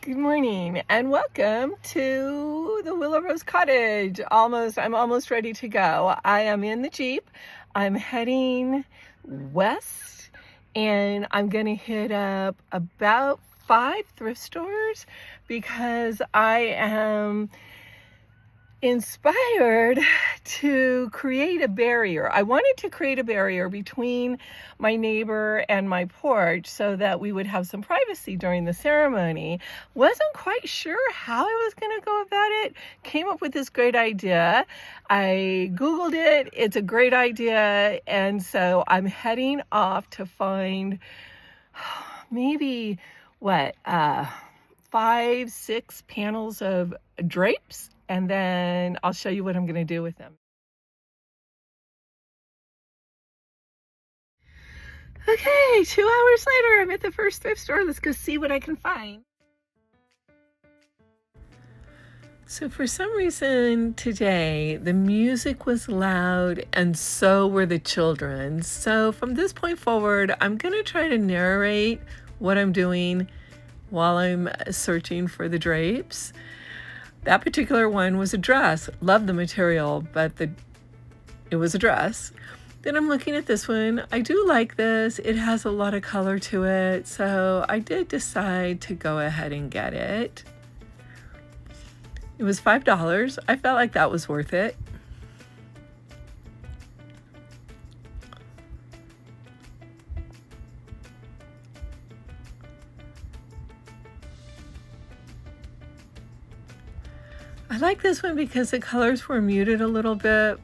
Good morning and welcome to the Willow Rose Cottage. I'm almost ready to go. I am in the Jeep. I'm heading west and I'm going to hit up about 5 thrift stores because I am inspired to create a barrier. I wanted to create a barrier between my neighbor and my porch so that we would have some privacy during the ceremony. Wasn't quite sure how I was going to go about it. Came up with this great idea. I Googled it. It's a great idea. And so I'm heading off to find maybe 5-6 panels of drapes, and then I'll show you what I'm going to do with them. Okay, 2 hours later, I'm at the first thrift store. Let's go see what I can find. So for some reason today, the music was loud and so were the children. So from this point forward, I'm going to try to narrate what I'm doing while I'm searching for the drapes. That particular one was a dress. Love the material, but it was a dress. Then I'm looking at this one. I do like this. It has a lot of color to it, so I did decide to go ahead and get it. It was $5. I felt like that was worth it. I like this one because the colors were muted a little bit,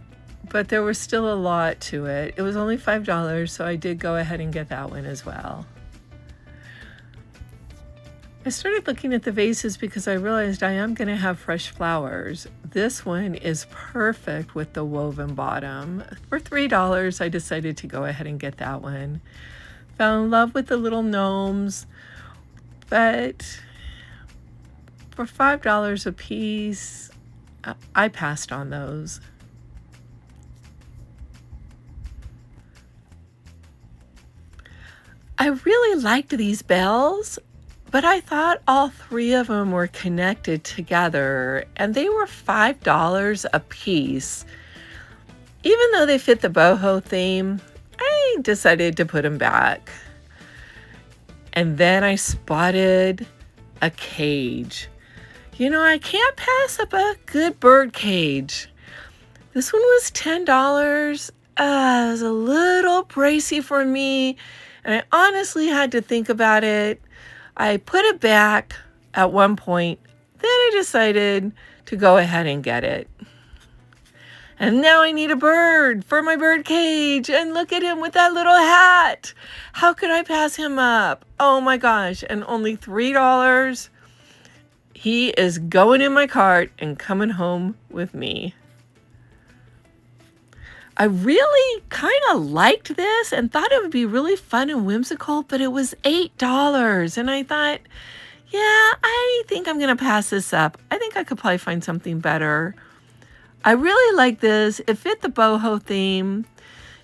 but there was still a lot to it. It was only $5, so I did go ahead and get that one as well. I started looking at the vases because I realized I am going to have fresh flowers. This one is perfect with the woven bottom. For $3, I decided to go ahead and get that one. Fell in love with the little gnomes, but for $5 a piece, I passed on those. I really liked these bells, but I thought all 3 of them were connected together, and they were $5 a piece. Even though they fit the boho theme, I decided to put them back. And then I spotted a cage. You know, I can't pass up a good bird cage. This one was $10. It was a little pricey for me, and I honestly had to think about it. I put it back at one point, then I decided to go ahead and get it. And now I need a bird for my bird cage, and look at him with that little hat. How could I pass him up? Oh my gosh, and only $3. He is going in my cart and coming home with me. I really kind of liked this and thought it would be really fun and whimsical, but it was $8. And I thought, yeah, I think I'm going to pass this up. I think I could probably find something better. I really like this. It fit the boho theme.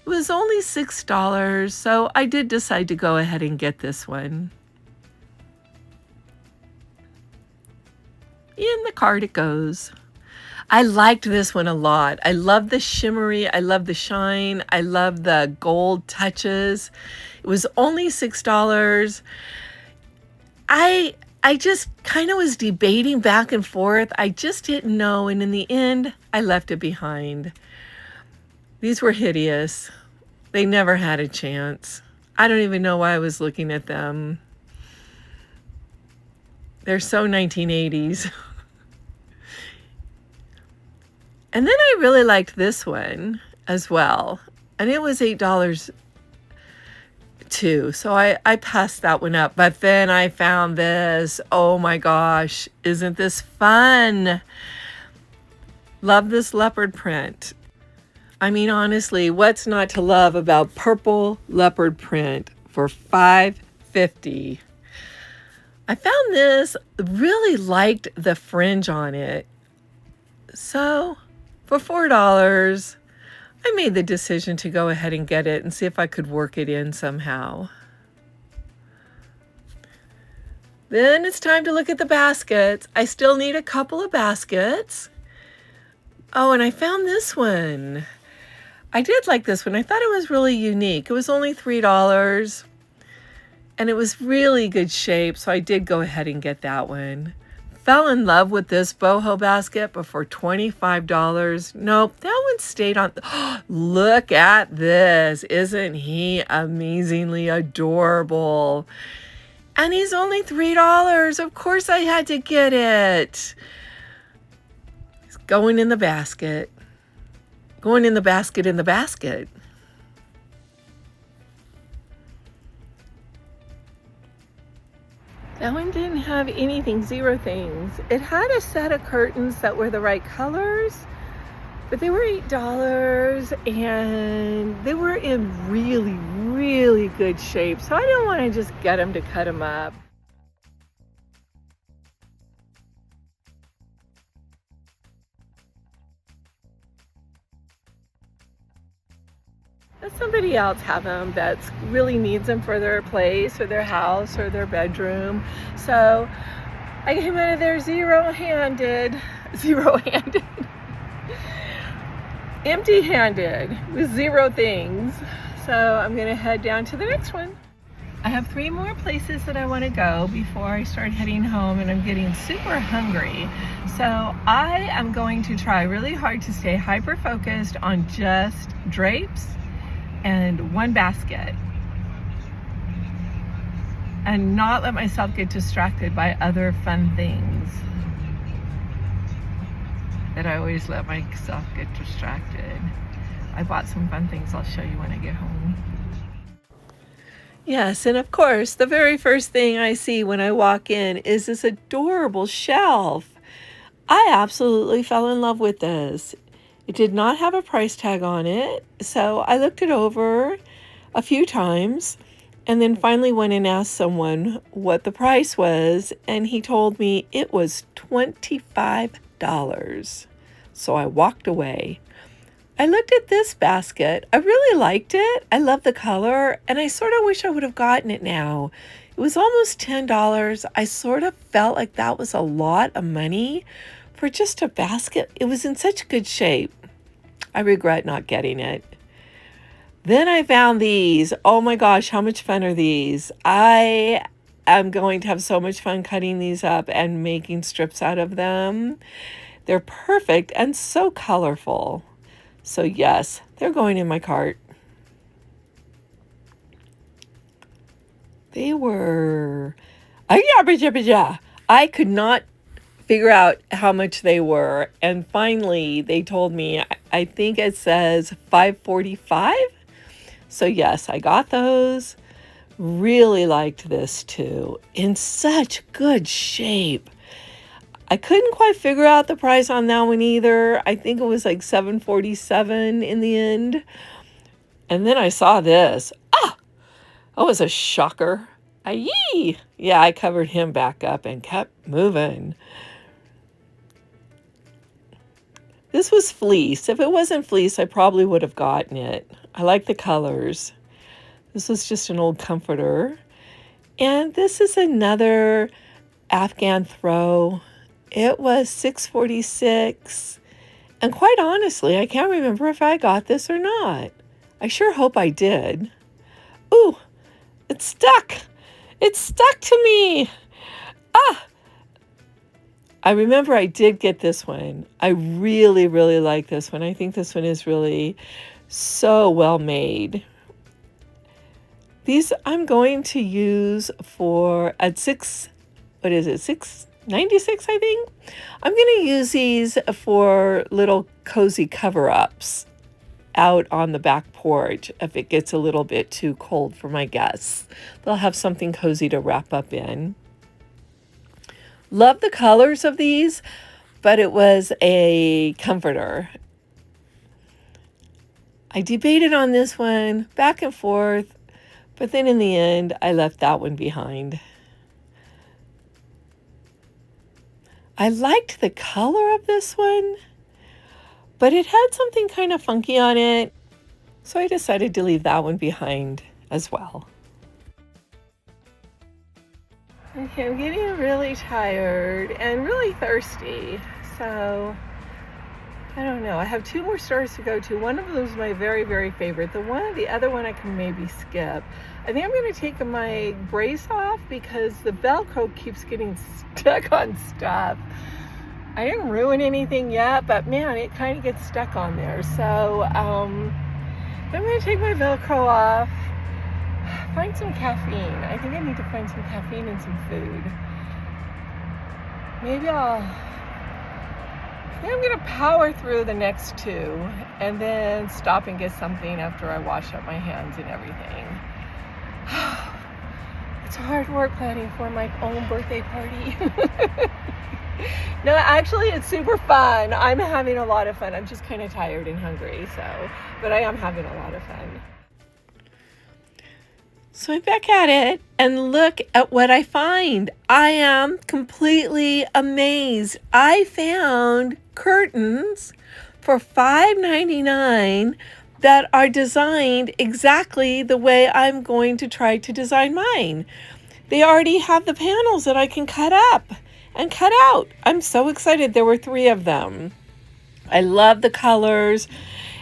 It was only $6, so I did decide to go ahead and get this one. In the cart it goes. I liked this one a lot. I love the shimmery. I love the shine. I love the gold touches. It was only $6. I just kind of was debating back and forth. I just didn't know. And in the end, I left it behind. These were hideous. They never had a chance. I don't even know why I was looking at them. They're so 1980s. And then I really liked this one as well. And it was $8 too. So I passed that one up. But then I found this. Oh my gosh. Isn't this fun? Love this leopard print. I mean, honestly, what's not to love about purple leopard print for $5.50? I found this, really liked the fringe on it. So for $4, I made the decision to go ahead and get it and see if I could work it in somehow. Then it's time to look at the baskets. I still need a couple of baskets. Oh, and I found this one. I did like this one. I thought it was really unique. It was only $3 and it was really good shape, so I did go ahead and get that one. Fell in love with this boho basket, but for $25, nope, that one stayed on. Look at this. Isn't he amazingly adorable? And he's only $3. Of course I had to get it. He's going in the basket. Going in the basket in the basket. That one didn't have anything, 0 things. It had a set of curtains that were the right colors, but they were $8 and they were in really, really good shape. So I didn't want to just get them to cut them up. Let somebody else have them that really needs them for their place or their house or their bedroom. So I came out of there zero-handed, empty-handed with 0 things. So I'm gonna head down to the next one. I have 3 more places that I want to go before I start heading home, and I'm getting super hungry. So I am going to try really hard to stay hyper-focused on just drapes and 1 basket and not let myself get distracted by other fun things that I always let myself get distracted. I bought some fun things I'll show you when I get home. Yes, and of course, the very first thing I see when I walk in is this adorable shelf. I absolutely fell in love with this. It did not have a price tag on it, so I looked it over a few times and then finally went and asked someone what the price was, and he told me it was $25. So I walked away. I looked at this basket. I really liked it. I love the color, and I sort of wish I would have gotten it now. It was almost $10. I sort of felt like that was a lot of money for just a basket. It was in such good shape. I regret not getting it. Then I found these. Oh my gosh, how much fun are these? I am going to have so much fun cutting these up and making strips out of them. They're perfect and so colorful. So yes, they're going in my cart. They were, I could not figure out how much they were, and finally they told me, I think it says $5.45. So yes, I got those. Really liked this too, in such good shape. I couldn't quite figure out the price on that one either. I think it was like $7.47 in the end. And then I saw this. That was a shocker. Ayee! Yeah, I covered him back up and kept moving. This was fleece. If it wasn't fleece, I probably would have gotten it. I like the colors. This was just an old comforter. And this is another Afghan throw. It was $6.46. And quite honestly, I can't remember if I got this or not. I sure hope I did. Ooh, it's stuck. It's stuck to me. I remember I did get this one. I really, really like this one. I think this one is really so well made. These I'm going to use for at $6.96, I think. I'm going to use these for little cozy cover-ups out on the back porch if it gets a little bit too cold for my guests. They'll have something cozy to wrap up in. Love the colors of these, but it was a comforter. I debated on this one back and forth, but then in the end, I left that one behind. I liked the color of this one, but it had something kind of funky on it, so I decided to leave that one behind as well. Okay, I'm getting really tired and really thirsty. So, I don't know. I have 2 more stores to go to. One of them is my very, very favorite. The other one I can maybe skip. I think I'm going to take my brace off because the Velcro keeps getting stuck on stuff. I didn't ruin anything yet, but man, it kind of gets stuck on there. So, I'm going to take my Velcro off. Find some caffeine. I think I need to find some caffeine and some food. Maybe I'm going to power through the next 2 and then stop and get something after I wash up my hands and everything. It's hard work planning for my own birthday party. No, actually, it's super fun. I'm having a lot of fun. I'm just kind of tired and hungry, but I am having a lot of fun. So I'm back at it, and look at what I find. I am completely amazed. I found curtains for $5.99 that are designed exactly the way I'm going to try to design mine. They already have the panels that I can cut up and cut out. I'm so excited. There were 3 of them. I love the colors.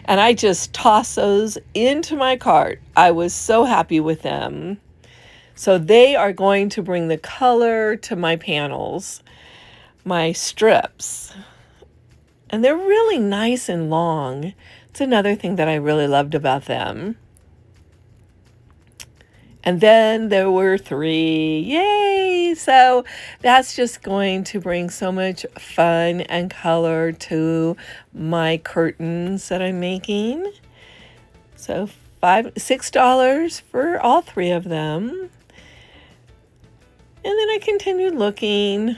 And I just tossed those into my cart. I was so happy with them. So they are going to bring the color to my panels, my strips. And they're really nice and long. It's another thing that I really loved about them. And then there were 3. Yay! So that's just going to bring so much fun and color to my curtains that I'm making. So $6 for all 3 of them. And then I continued looking.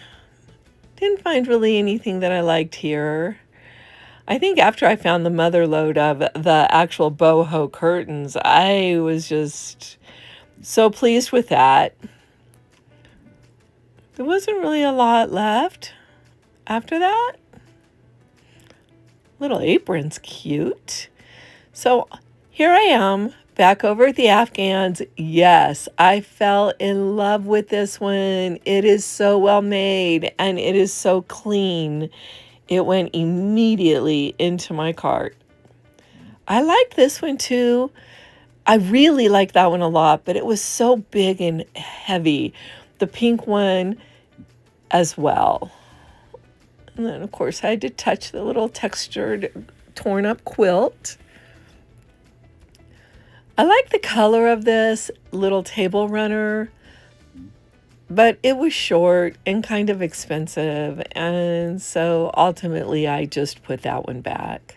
Didn't find really anything that I liked here. I think after I found the mother load of the actual boho curtains, I was just so pleased with that. There wasn't really a lot left after that. Little apron's cute. So here I am back over at the Afghans. Yes, I fell in love with this one. It is so well made and it is so clean. It went immediately into my cart. I like this one too. I really like that one a lot, but it was so big and heavy. The pink one as well. And then, of course, I had to touch the little textured, torn up quilt. I like the color of this little table runner, but it was short and kind of expensive. And so ultimately, I just put that one back.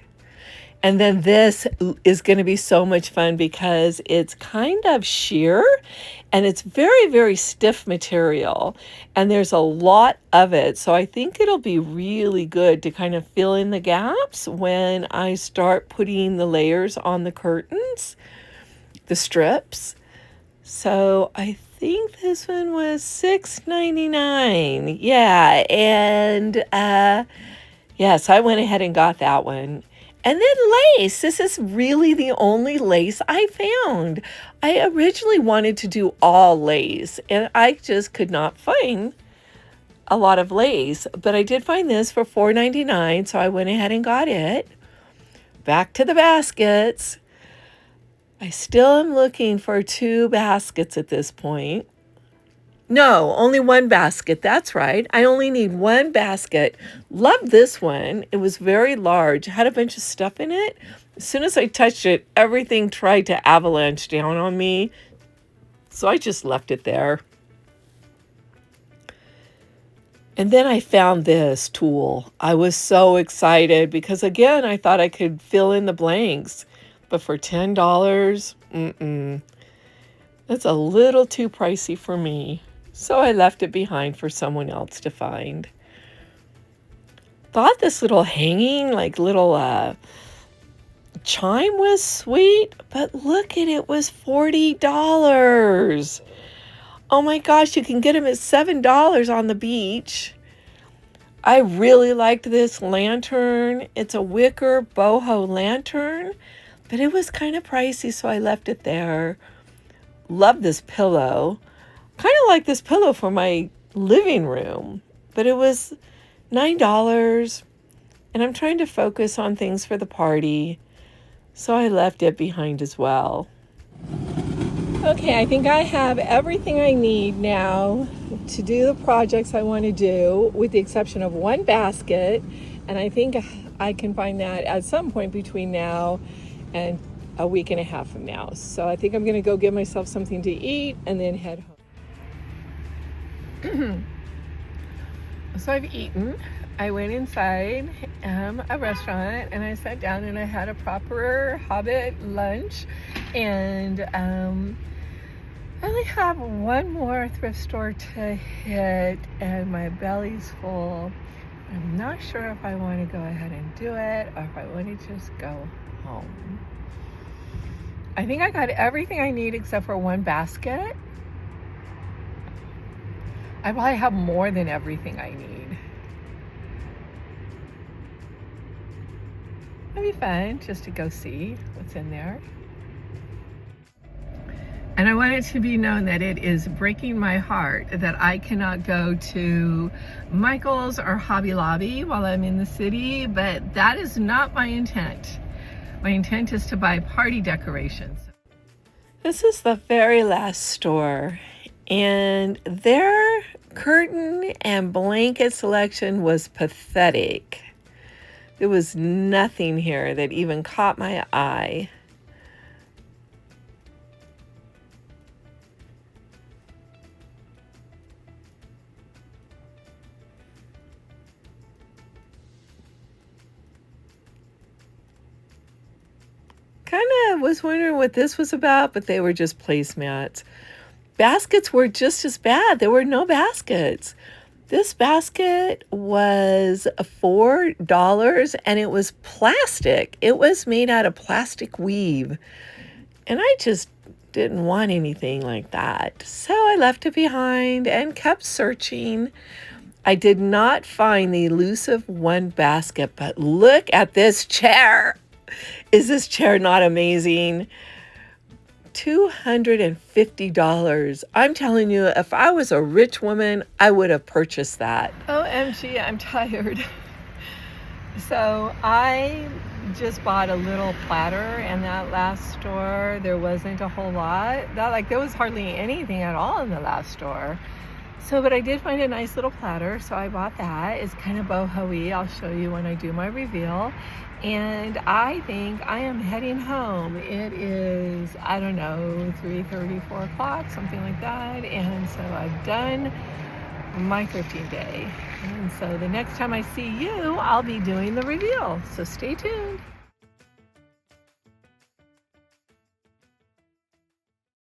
And then this is going to be so much fun because it's kind of sheer and it's very, very stiff material. And there's a lot of it. So I think it'll be really good to kind of fill in the gaps when I start putting the layers on the curtains, the strips. So I think this one was $6.99. Yeah. And yes, I went ahead and got that one. And then lace. This is really the only lace I found. I originally wanted to do all lace, and I just could not find a lot of lace. But I did find this for $4.99, so I went ahead and got it. Back to the baskets. I still am looking for 2 baskets at this point. No, only 1 basket. That's right. I only need 1 basket. Love this one. It was very large. Had a bunch of stuff in it. As soon as I touched it, everything tried to avalanche down on me. So I just left it there. And then I found this tool. I was so excited because, again, I thought I could fill in the blanks. But for $10, that's a little too pricey for me. So I left it behind for someone else to find. Thought this little hanging, like little chime was sweet, but look at it, was $40. Oh my gosh, you can get them at $7 on the beach. I really liked this lantern. It's a wicker boho lantern, but it was kind of pricey, so I left it there. Love this pillow. kind of like this pillow for my living room, but it was $9, and I'm trying to focus on things for the party, so I left it behind as well. Okay, I think I have everything I need now to do the projects I want to do, with the exception of one basket, and I think I can find that at some point between now and a week and a half from now. So I think I'm going to go get myself something to eat and then head home. So I've eaten. I went inside a restaurant and I sat down and I had a proper Hobbit lunch, and I only have one more thrift store to hit and my belly's full. I'm not sure if I want to go ahead and do it or if I want to just go home. I think I got everything I need except for one basket. I probably have more than everything I need. It'd be fun just to go see what's in there. And I want it to be known that it is breaking my heart that I cannot go to Michael's or Hobby Lobby while I'm in the city, but that is not my intent. My intent is to buy party decorations. This is the very last store, and their curtain and blanket selection was pathetic. There was nothing here that even caught my eye. Kind of was wondering what this was about, but they were just placemats. Baskets were just as bad. There were no baskets. This basket was $4 and it was plastic. It was made out of plastic weave. And I just didn't want anything like that. So I left it behind and kept searching. I did not find the elusive one basket, but look at this chair. Is this chair not amazing? $250. I'm telling you, if I was a rich woman, I would have purchased that. OMG, I'm tired. So I just bought a little platter in that last store. There wasn't a whole lot. There was hardly anything at all in the last store. So, but I did find a nice little platter, so I bought that. It's kind of boho-y. I'll show you when I do my reveal. And I think I am heading home. It is, I don't know, 3:30, 4 o'clock, something like that. And so I've done my thrifting day. And so the next time I see you, I'll be doing the reveal. So stay tuned.